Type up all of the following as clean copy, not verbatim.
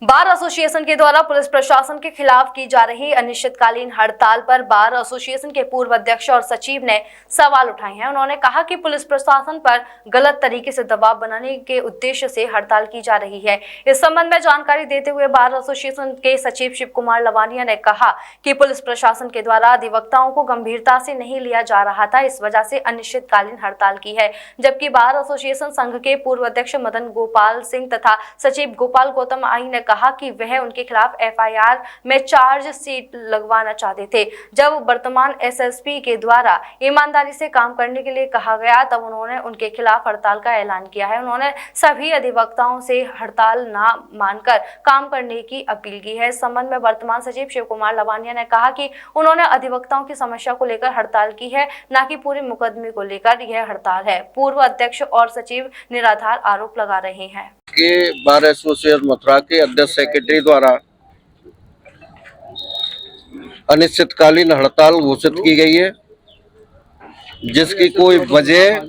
Bar association के द्वारा police प्रशासन के खिलाफ की जा रही अनिश्चितकालीन हड़ताल पर बार एसोसिएशन के पूर्व अध्यक्ष और सचिव ने सवाल उठाए हैं। उन्होंने कहा कि पुलिस प्रशासन पर गलत तरीके से दबाव बनाने के उद्देश्य से हड़ताल की जा रही है। इस संबंध में जानकारी देते हुए बार एसोसिएशन के सचिव शिव कुमार लवानिया ने कहा कि पुलिस प्रशासन के द्वारा अधिवक्ताओं को गंभीरता से नहीं लिया जा रहा था, इस वजह से अनिश्चितकालीन हड़ताल की है। जबकि बार एसोसिएशन संघ के पूर्व अध्यक्ष मदन गोपाल सिंह तथा सचिव गोपाल गौतम आई ने कहा कि वह उनके खिलाफ एफआईआर में चार्ज शीट लगवाना चाहते थे। जब वर्तमान एसएसपी के द्वारा ईमानदारी से काम करने के लिए कहा गया तब उन्होंने उनके खिलाफ हड़ताल का ऐलान किया है। उन्होंने सभी अधिवक्ताओं से हड़ताल न मानकर काम करने की अपील की है। इस संबंध में वर्तमान सचिव शिव कुमार लवानिया ने कहा कि उन्होंने अधिवक्ताओं की समस्या को लेकर हड़ताल की है, न कि पूरे मुकदमे को लेकर यह हड़ताल है। पूर्व अध्यक्ष और सचिव निराधार आरोप लगा रहे हैं के बार एसोसिएशन मथुरा के अध्यक्ष सेक्रेटरी द्वारा अनिश्चितकालीन हड़ताल घोषित की गई है, जिसकी कोई वजह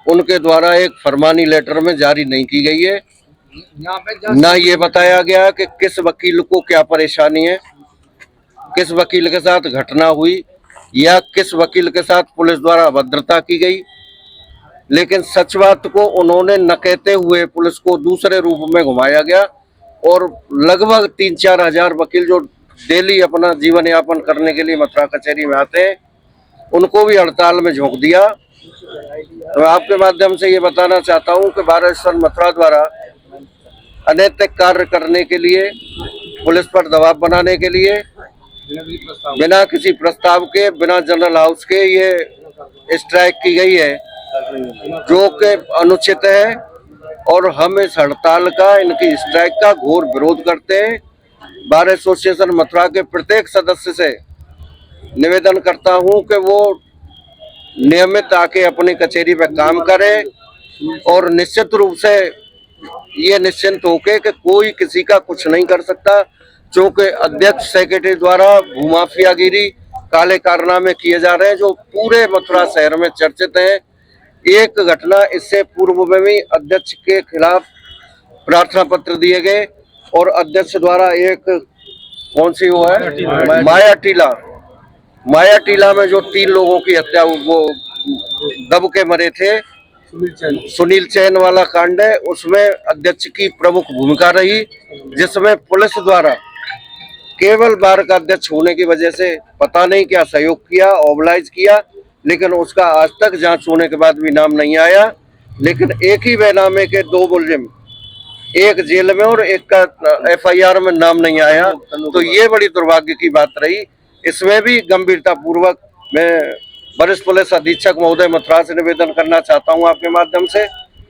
उनके द्वारा एक फरमानी लेटर में जारी नहीं की गई है। ना ये बताया गया कि किस वकील को क्या परेशानी है, किस वकील के साथ घटना हुई या किस वकील के साथ पुलिस द्वारा अभद्रता की गई। लेकिन सच बात को उन्होंने न कहते हुए पुलिस को दूसरे रूप में घुमाया गया और लगभग 3-4 हजार वकील जो डेली अपना जीवन यापन करने के लिए मथुरा कचहरी में आते हैं, उनको भी हड़ताल में झोंक दिया। तो आपके माध्यम से ये बताना चाहता हूँ कि बार एसोसिएशन मथुरा द्वारा अनैतिक कार्य करने के लिए, पुलिस पर दबाव बनाने के लिए बिना किसी प्रस्ताव के, बिना जनरल हाउस के ये स्ट्राइक की गई है, जो कि अनुचित है। और हम इस हड़ताल का, इनकी स्ट्राइक का घोर विरोध करते हैं। बार एसोसिएशन मथुरा के प्रत्येक सदस्य से निवेदन करता हूं कि वो नियमित आके अपनी कचहरी पे काम करें और निश्चित रूप से ये निश्चिंत होके कि कोई किसी का कुछ नहीं कर सकता, क्योंकि अध्यक्ष सेक्रेटरी द्वारा भूमाफियागिरी, काले कारनामे किए जा रहे हैं जो पूरे मथुरा शहर में चर्चित हैं। एक घटना इससे पूर्व में भी अध्यक्ष के खिलाफ प्रार्थना पत्र दिए गए और अध्यक्ष द्वारा एक कौन सी वो है माया टीला में जो 3 लोगों की हत्या वो दब के मरे थे, सुनील चैन वाला कांड है, उसमें अध्यक्ष की प्रमुख भूमिका रही, जिसमें पुलिस द्वारा केवल बार का अध्यक्ष होने की वजह से पता नहीं क्या सहयोग किया, ऑबलाइज किया, लेकिन उसका आज तक जांच होने के बाद भी नाम नहीं आया। लेकिन एक ही बेनामे के 2 मुलजिम, एक जेल में और एक का एफआईआर में नाम नहीं आया, तो ये बड़ी दुर्भाग्य की बात रही। इसमें भी गंभीरता पूर्वक मैं वरिष्ठ पुलिस अधीक्षक महोदय मथुरा से निवेदन करना चाहता हूं आपके माध्यम से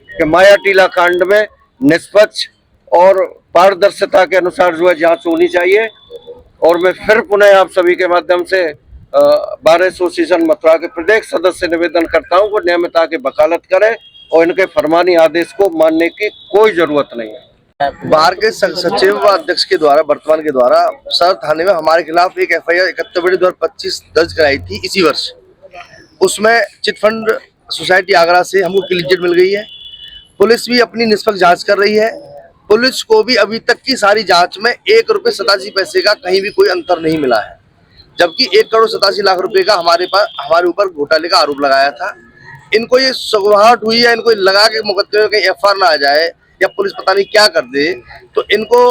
कि माया टीला कांड में निष्पक्ष और पारदर्शिता के अनुसार जो है जांच होनी चाहिए। और मैं फिर पुनः आप सभी के माध्यम से बार एसोसिएशन मथुरा के प्रत्येक सदस्य से निवेदन करता हूं कि नियमित आके वकालत करें और इनके फरमानी आदेश को मानने की कोई जरूरत नहीं है। बार के सचिव व अध्यक्ष के द्वारा, वर्तमान के द्वारा सर थाने में हमारे खिलाफ एक एफआईआर 31/2025 दर्ज कराई थी इसी वर्ष। उसमें चिटफंड सोसाइटी आगरा से हमको क्लीन चिट मिल गई है। पुलिस भी अपनी निष्पक्ष जांच कर रही है। पुलिस को भी अभी तक की सारी जांच में 1 रुपये 87 पैसे का कहीं भी कोई अंतर नहीं मिला है, जबकि 1 करोड़ 87 लाख रुपए का हमारे ऊपर घोटाले का आरोप लगाया था। इनको ये सगवाहट हुई है, इनको लगा के मुकदमे में कहीं एफआईआर ना आ जाए या पुलिस पता नहीं क्या कर दे, तो इनको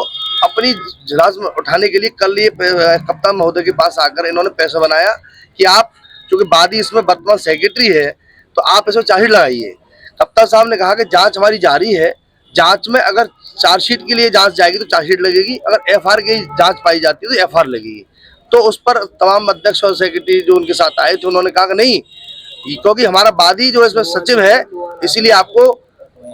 अपनी जहाज में उठाने के लिए कल ये कप्तान महोदय के पास आकर इन्होंने पैसा बनाया कि आप, क्योंकि बादी इसमें वर्तमान सेक्रेटरी है, तो आप इसमें चार्जशीट लगाइए। कप्तान साहब ने कहा कि जांच हमारी जारी है, जांच में अगर चार्जशीट के लिए जांच जाएगी तो चार्जशीट लगेगी, अगर एफआईआर की जांच पाई जाती है तो एफआईआर लगेगी। तो उस पर तमाम अध्यक्ष और सेक्रेटरी जो उनके साथ आए थे उन्होंने कहा कि नहीं, क्योंकि हमारा वादी जो इसमें सचिव है, इसीलिए आपको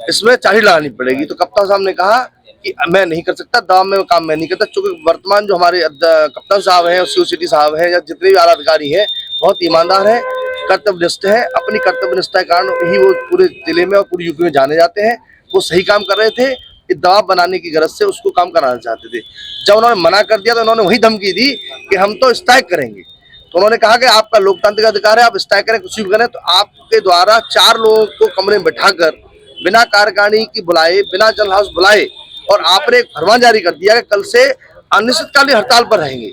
इसमें चार्जशीट लगानी पड़ेगी। तो कप्तान साहब ने कहा कि मैं नहीं कर सकता, दवा में काम मैं नहीं करता, क्योंकि वर्तमान जो हमारे कप्तान साहब हैं और सीओ सिटी साहब हैं या जितने भी आला अधिकारी हैं बहुत ईमानदार हैं, कर्तव्यनिष्ठ हैं। अपनी कर्तव्यनिष्ठा के कारण ही वो पूरे जिले में और पूरी यूपी में जाने जाते हैं। वो सही काम कर रहे थे, दबाव बनाने की गरज से उसको काम कराना चाहते थे। जब उन्होंने मना कर दिया तो उन्होंने वही धमकी दी कि हम तो स्ट्राइक करेंगे। तो उन्होंने कहा कि आपका लोकतांत्रिक अधिकार है, आप स्ट्राइक करें, कुछ भी करें। तो आपके द्वारा 4 लोगों को कमरे में बैठाकर बिना कार्यकारिणी की बुलाए, बिना जनरल हाउस बुलाए और आपने एक फरमान जारी कर दिया कि कल से अनिश्चितकालीन हड़ताल पर रहेंगे।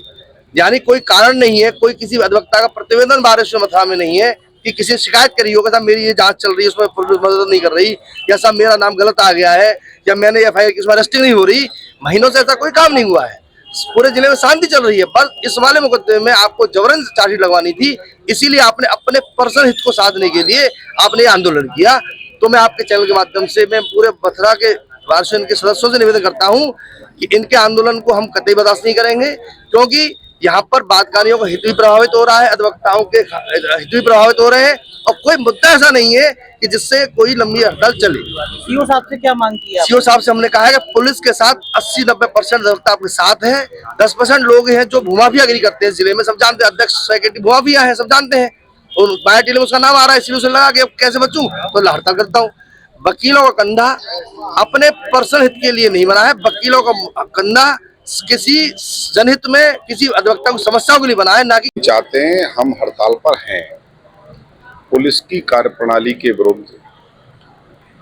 यानी कोई कारण नहीं है, कोई किसी अधिवक्ता का प्रतिवेदन बारिश मथुरा में नहीं है कि किसी ने शिकायत करी होगा साहब मेरी ये जांच चल रही है उसमें पुलिस मदद नहीं कर रही, या साहब मेरा नाम गलत आ गया है, या मैंने एफआईआर की अरेस्टिंग नहीं हो रही। महीनों से ऐसा कोई काम नहीं हुआ है, पूरे जिले में शांति चल रही है। बस इस वाले मुकदमे में आपको जबरन चार्जशीट लगवानी थी, इसीलिए आपने अपने पर्सनल हित को साधने के लिए आपने ये आंदोलन किया। तो मैं आपके चैनल के माध्यम से मैं पूरे मथुरा के वासियों के सदस्यों से निवेदन करता हूं कि इनके आंदोलन को हम कतई बर्दाश्त नहीं करेंगे, क्योंकि यहाँ पर बातकारियों का हित भी प्रभावित हो रहा है, अधिवक्ताओं के हित भी प्रभावित हो रहे हैं, और कोई मुद्दा ऐसा नहीं है कि जिससे कोई लंबी हड़ताल चले। सीओ साहब से क्या मांग की है? सीओ साहब से हमने कहा है कि पुलिस के साथ 80-90% अधिवक्ता आपके साथ है, 10% लोग हैं जो भूमाफियागिरी करते हैं जिले में, सब जानते हैं, अध्यक्ष सेक्रेटरी भूमाफिया है, सब जानते हैं। और बाया टीले में उसका नाम आ रहा है, इसलिए उसे लगा कि अब कैसे बचूं, तो हड़ताल करता हूँ। वकीलों का कंधा अपने पर्सनल हित के लिए नहीं बना है, वकीलों का कंधा किसी जनहित में किसी अधिवक्ता को समस्याओं के लिए बना है, ना कि चाहते हैं। हम हड़ताल पर हैं पुलिस की कार्यप्रणाली के विरुद्ध।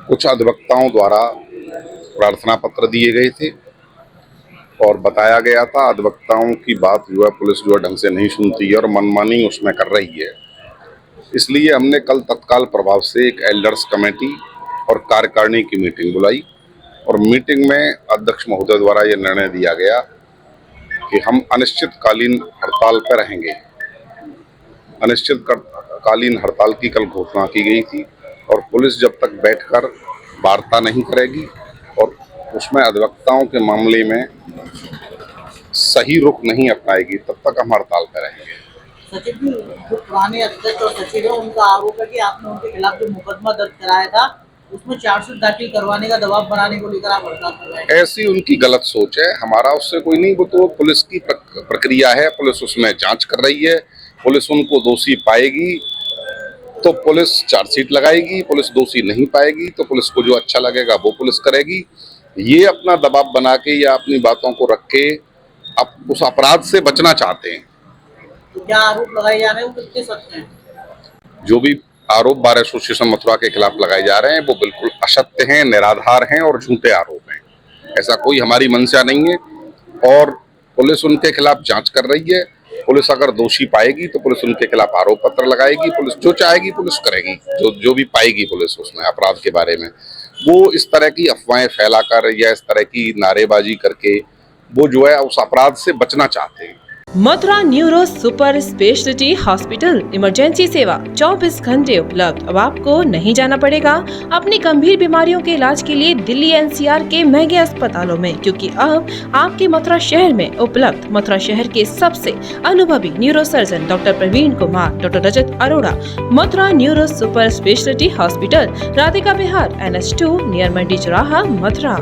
कुछ अधिवक्ताओं द्वारा प्रार्थना पत्र दिए गए थे और बताया गया था अधिवक्ताओं की बात जो है पुलिस जो है ढंग से नहीं सुनती है और मनमानी उसमें कर रही है। इसलिए हमने कल तत्काल प्रभाव से एक एल्डर्स कमेटी और कार्यकारिणी की मीटिंग बुलाई, और मीटिंग में अध्यक्ष महोदय द्वारा यह निर्णय दिया गया कि हम अनिश्चितकालीन हड़ताल पर रहेंगे। अनिश्चितकालीन हड़ताल की कल घोषणा की गई थी, और पुलिस जब तक बैठकर वार्ता नहीं करेगी और उसमें अधिवक्ताओं के मामले में सही रुख नहीं अपनाएगी तब तक हम हड़ताल पर रहेंगे। सचिव जी, जो पुराने अध्यक्ष और सचिव है उनका आरोप है कि आपने उनके खिलाफ जो मुकदमा दर्ज कराया था उसमें चार्जशीट दाखिल करवाने का दबाव बनाने को लेकर आप हड़ताल कर रहे हैं। ऐसी उनकी गलत सोच है, हमारा उससे कोई नहीं। वो तो पुलिस की प्रक्रिया है, पुलिस उसमें जांच कर रही है। पुलिस उनको दोषी पाएगी तो पुलिस चार्जशीट लगाएगी, पुलिस दोषी नहीं पाएगी तो पुलिस को जो अच्छा लगेगा वो पुलिस करेगी। ये अपना दबाव बना के या अपनी बातों को रख के अब उस अपराध से बचना चाहते हैं। तो क्या आरोप लगाए जा रहे हैं वो कितने सत्य हैं? जो भी आरोप बार एसोसिएशन मथुरा के खिलाफ लगाए जा रहे हैं वो बिल्कुल असत्य हैं, निराधार हैं और झूठे आरोप हैं। ऐसा कोई हमारी मंशा नहीं है, और पुलिस उनके खिलाफ जांच कर रही है। पुलिस अगर दोषी पाएगी तो पुलिस उनके खिलाफ आरोप पत्र लगाएगी, पुलिस जो चाहेगी पुलिस करेगी, जो भी पाएगी पुलिस उसमें अपराध के बारे में। वो इस तरह की अफवाहें फैलाकर या इस तरह की नारेबाजी करके वो जो है उस अपराध से बचना चाहते हैं। Mathura neuro super speciality hospital emergency सेवा 24 घंटे उपलब्ध। अब आपको नहीं जाना पड़ेगा अपनी गंभीर बीमारियों के इलाज के लिए दिल्ली एनसीआर के महंगे अस्पतालों में, क्योंकि अब आपके मथुरा शहर में उपलब्ध मथुरा शहर के सबसे अनुभवी neuro surgeon doctor Praveen Kumar, doctor Rajat Arora. Mathura neuro super speciality hospital, Radhika Vihar, NH2 near Mandi Chauraha, Mathura.